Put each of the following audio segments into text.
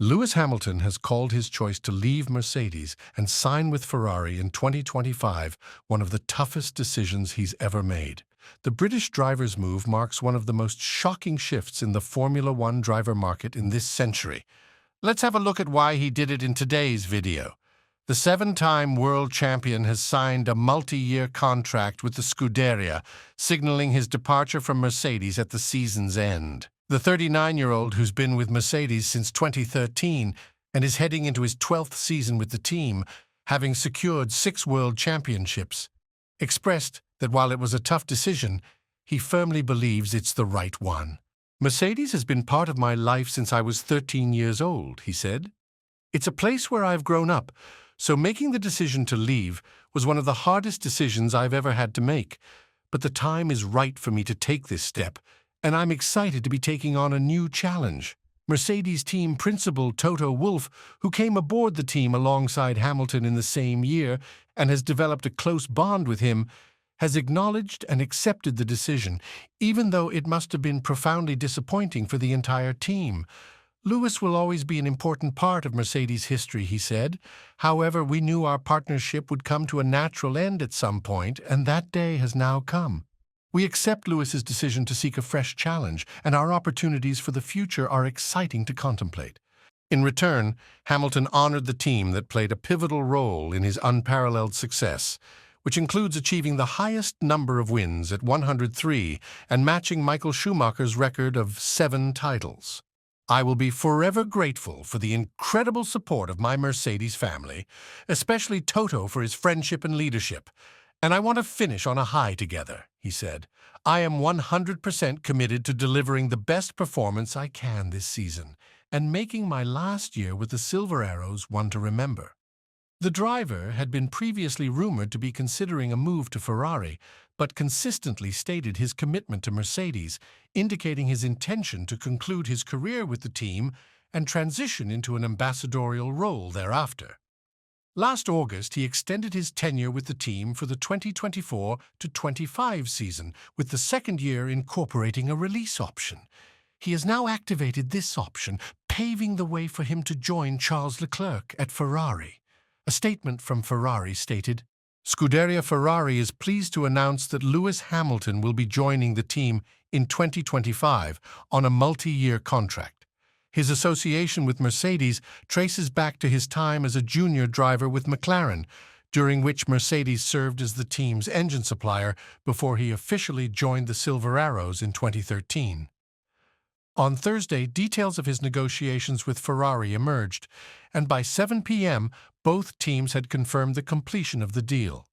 Lewis Hamilton has called his choice to leave Mercedes and sign with Ferrari in 2025 one of the toughest decisions he's ever made. The British driver's move marks one of the most shocking shifts in the Formula One driver market in this century. Let's have a look at why he did it in today's video. The seven-time world champion has signed a multi-year contract with the Scuderia, signaling his departure from Mercedes at the season's end. The 39-year-old, who's been with Mercedes since 2013 and is heading into his 12th season with the team, having secured 6 world championships, expressed that while it was a tough decision, he firmly believes it's the right one. "Mercedes has been part of my life since I was 13 years old," he said. "It's a place where I've grown up, so making the decision to leave was one of the hardest decisions I've ever had to make. But the time is right for me to take this step, and I'm excited to be taking on a new challenge." Mercedes team principal Toto Wolff, who came aboard the team alongside Hamilton in the same year and has developed a close bond with him, has acknowledged and accepted the decision, even though it must have been profoundly disappointing for the entire team. "Lewis will always be an important part of Mercedes' history," he said. "However, we knew our partnership would come to a natural end at some point, and that day has now come. We accept Lewis's decision to seek a fresh challenge, and our opportunities for the future are exciting to contemplate." In return, Hamilton honored the team that played a pivotal role in his unparalleled success, which includes achieving the highest number of wins at 103 and matching Michael Schumacher's record of 7 titles. "I will be forever grateful for the incredible support of my Mercedes family, especially Toto for his friendship and leadership. And I want to finish on a high together," he said. "I am 100% committed to delivering the best performance I can this season and making my last year with the Silver Arrows one to remember." The driver had been previously rumored to be considering a move to Ferrari, but consistently stated his commitment to Mercedes, indicating his intention to conclude his career with the team and transition into an ambassadorial role thereafter. Last August, he extended his tenure with the team for the 2024-25 season, with the second year incorporating a release option. He has now activated this option, paving the way for him to join Charles Leclerc at Ferrari. A statement from Ferrari stated, "Scuderia Ferrari is pleased to announce that Lewis Hamilton will be joining the team in 2025 on a multi-year contract. His association with Mercedes traces back to his time as a junior driver with McLaren, during which Mercedes served as the team's engine supplier before he officially joined the Silver Arrows in 2013. On Thursday, details of his negotiations with Ferrari emerged, and by 7 p.m., both teams had confirmed the completion of the deal.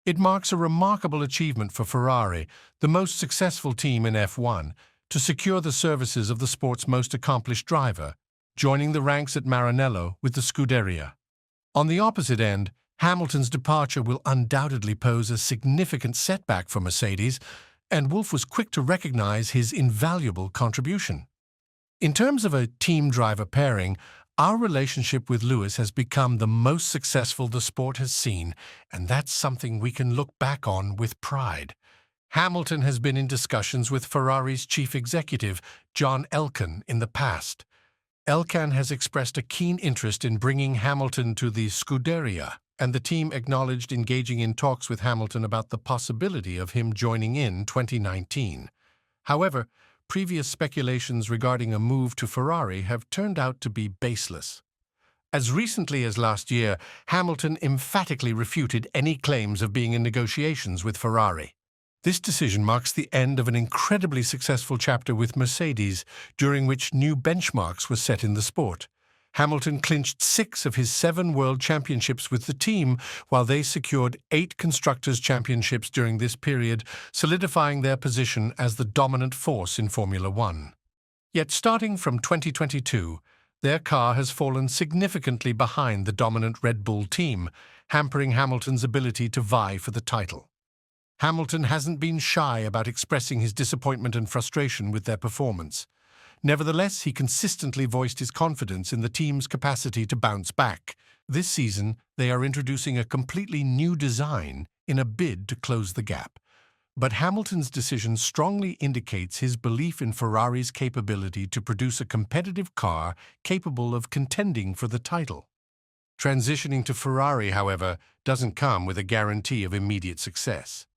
It marks a remarkable achievement for Ferrari, the most successful team in F1, to secure the services of the sport's most accomplished driver, joining the ranks at Maranello with the Scuderia. On the opposite end, Hamilton's departure will undoubtedly pose a significant setback for Mercedes, and Wolff was quick to recognize his invaluable contribution. "In terms of a team-driver pairing, our relationship with Lewis has become the most successful the sport has seen, and that's something we can look back on with pride." Hamilton has been in discussions with Ferrari's chief executive, John Elkann, in the past. Elkann has expressed a keen interest in bringing Hamilton to the Scuderia, and the team acknowledged engaging in talks with Hamilton about the possibility of him joining in 2019. However, previous speculations regarding a move to Ferrari have turned out to be baseless. As recently as last year, Hamilton emphatically refuted any claims of being in negotiations with Ferrari. This decision marks the end of an incredibly successful chapter with Mercedes, during which new benchmarks were set in the sport. Hamilton clinched 6 of his 7 world championships with the team, while they secured 8 Constructors' Championships during this period, solidifying their position as the dominant force in Formula One. Yet starting from 2022, their car has fallen significantly behind the dominant Red Bull team, hampering Hamilton's ability to vie for the title. Hamilton hasn't been shy about expressing his disappointment and frustration with their performance. Nevertheless, he consistently voiced his confidence in the team's capacity to bounce back. This season, they are introducing a completely new design in a bid to close the gap. But Hamilton's decision strongly indicates his belief in Ferrari's capability to produce a competitive car capable of contending for the title. Transitioning to Ferrari, however, doesn't come with a guarantee of immediate success.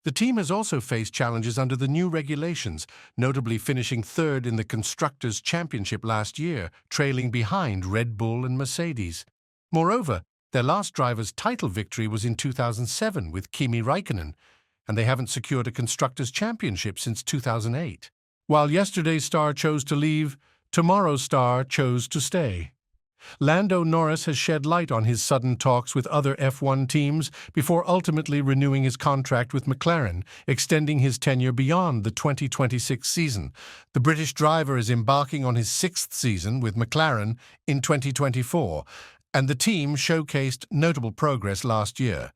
The team has also faced challenges under the new regulations, notably finishing third in the Constructors' Championship last year, trailing behind Red Bull and Mercedes. Moreover, their last driver's title victory was in 2007 with Kimi Räikkönen, and they haven't secured a Constructors' Championship since 2008. While yesterday's star chose to leave, tomorrow's star chose to stay. Lando Norris has shed light on his sudden talks with other F1 teams before ultimately renewing his contract with McLaren, extending his tenure beyond the 2026 season. The British driver is embarking on his sixth season with McLaren in 2024, and the team showcased notable progress last year.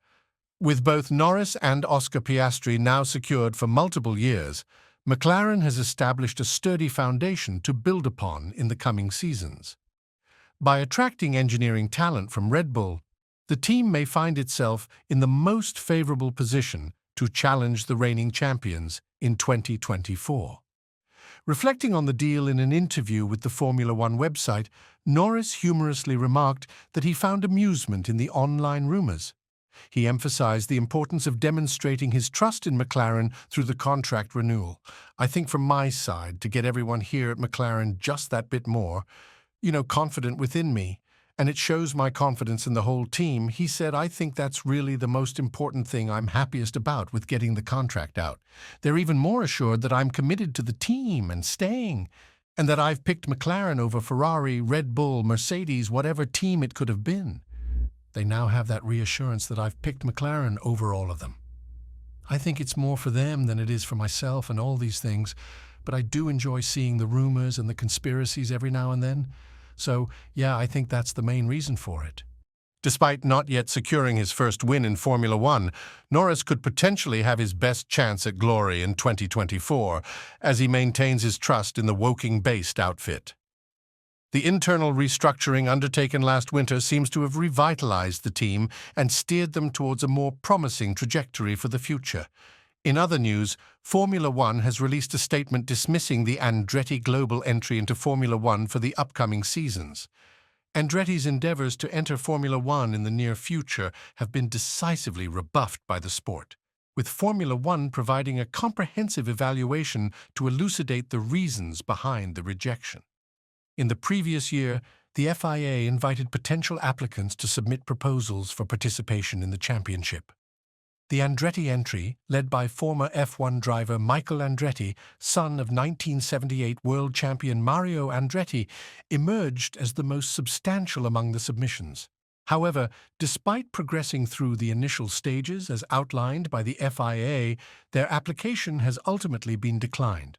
With both Norris and Oscar Piastri now secured for multiple years, McLaren has established a sturdy foundation to build upon in the coming seasons. By attracting engineering talent from Red Bull, the team may find itself in the most favorable position to challenge the reigning champions in 2024. Reflecting on the deal in an interview with the Formula One website, Norris humorously remarked that he found amusement in the online rumors. He emphasized the importance of demonstrating his trust in McLaren through the contract renewal. "I think from my side, to get everyone here at McLaren just that bit more, confident within me, and it shows my confidence in the whole team," he said. "I think that's really the most important thing I'm happiest about with getting the contract out. They're even more assured that I'm committed to the team and staying, and that I've picked McLaren over Ferrari, Red Bull, Mercedes, whatever team it could have been. They now have that reassurance that I've picked McLaren over all of them. I think it's more for them than it is for myself and all these things, but I do enjoy seeing the rumors and the conspiracies every now and then. So, yeah, I think that's the main reason for it." Despite not yet securing his first win in Formula One, Norris could potentially have his best chance at glory in 2024, as he maintains his trust in the Woking-based outfit. The internal restructuring undertaken last winter seems to have revitalized the team and steered them towards a more promising trajectory for the future. In other news, Formula One has released a statement dismissing the Andretti Global entry into Formula One for the upcoming seasons. Andretti's endeavors to enter Formula One in the near future have been decisively rebuffed by the sport, with Formula One providing a comprehensive evaluation to elucidate the reasons behind the rejection. In the previous year, the FIA invited potential applicants to submit proposals for participation in the championship. The Andretti entry, led by former F1 driver Michael Andretti, son of 1978 world champion Mario Andretti, emerged as the most substantial among the submissions. However, despite progressing through the initial stages as outlined by the FIA, their application has ultimately been declined.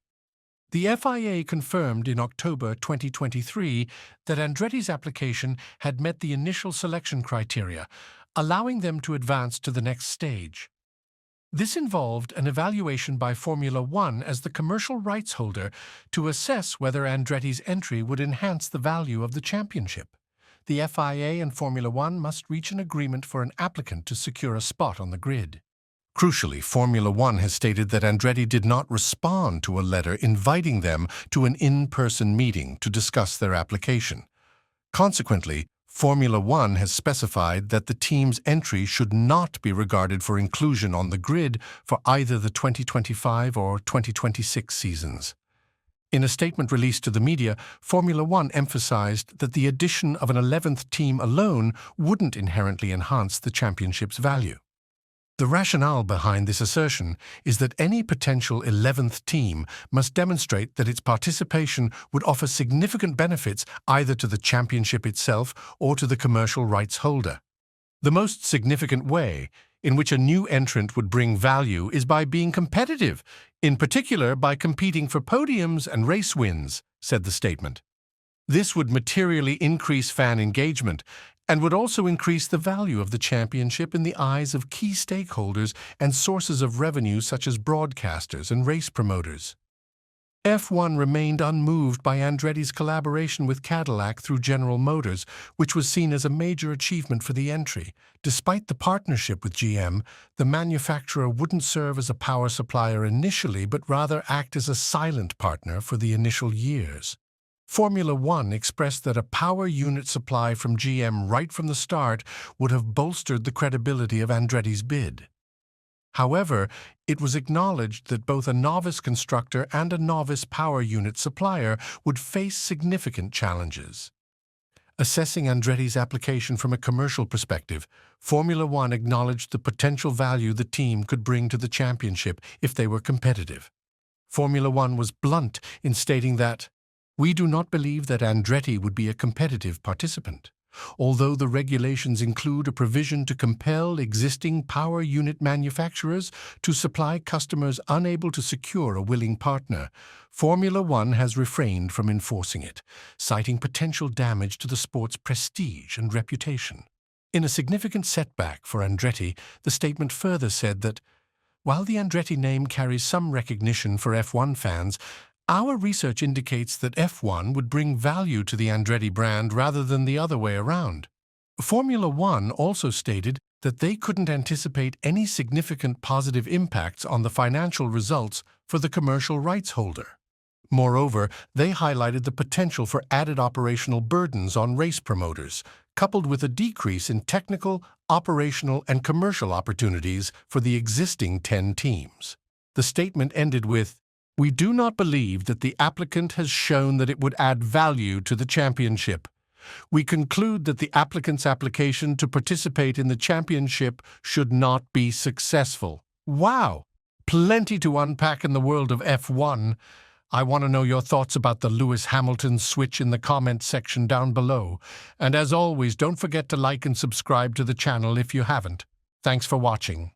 The FIA confirmed in October 2023 that Andretti's application had met the initial selection criteria, allowing them to advance to the next stage. This involved an evaluation by Formula One as the commercial rights holder to assess whether Andretti's entry would enhance the value of the championship. The FIA and Formula One must reach an agreement for an applicant to secure a spot on the grid. Crucially, Formula One has stated that Andretti did not respond to a letter inviting them to an in-person meeting to discuss their application. Consequently, Formula One has specified that the team's entry should not be regarded for inclusion on the grid for either the 2025 or 2026 seasons. In a statement released to the media, Formula One emphasized that the addition of an 11th team alone wouldn't inherently enhance the championship's value. The rationale behind this assertion is that any potential 11th team must demonstrate that its participation would offer significant benefits either to the championship itself or to the commercial rights holder. The most significant way in which a new entrant would bring value is by being competitive, in particular by competing for podiums and race wins, said the statement. This would materially increase fan engagement and would also increase the value of the championship in the eyes of key stakeholders and sources of revenue such as broadcasters and race promoters. F1 remained unmoved by Andretti's collaboration with Cadillac through General Motors, which was seen as a major achievement for the entry. Despite the partnership with GM, the manufacturer wouldn't serve as a power supplier initially, but rather act as a silent partner for the initial years. Formula One expressed that a power unit supply from GM right from the start would have bolstered the credibility of Andretti's bid. However, it was acknowledged that both a novice constructor and a novice power unit supplier would face significant challenges. Assessing Andretti's application from a commercial perspective, Formula One acknowledged the potential value the team could bring to the championship if they were competitive. Formula One was blunt in stating that, "We do not believe that Andretti would be a competitive participant. Although the regulations include a provision to compel existing power unit manufacturers to supply customers unable to secure a willing partner, Formula One has refrained from enforcing it, citing potential damage to the sport's prestige and reputation." In a significant setback for Andretti, the statement further said that, "While the Andretti name carries some recognition for F1 fans, our research indicates that F1 would bring value to the Andretti brand rather than the other way around." Formula One also stated that they couldn't anticipate any significant positive impacts on the financial results for the commercial rights holder. Moreover, they highlighted the potential for added operational burdens on race promoters, coupled with a decrease in technical, operational, and commercial opportunities for the existing 10 teams. The statement ended with, "We do not believe that the applicant has shown that it would add value to the championship. We conclude that the applicant's application to participate in the championship should not be successful." Wow! Plenty to unpack in the world of F1. I want to know your thoughts about the Lewis Hamilton switch in the comments section down below. And as always, don't forget to like and subscribe to the channel if you haven't. Thanks for watching.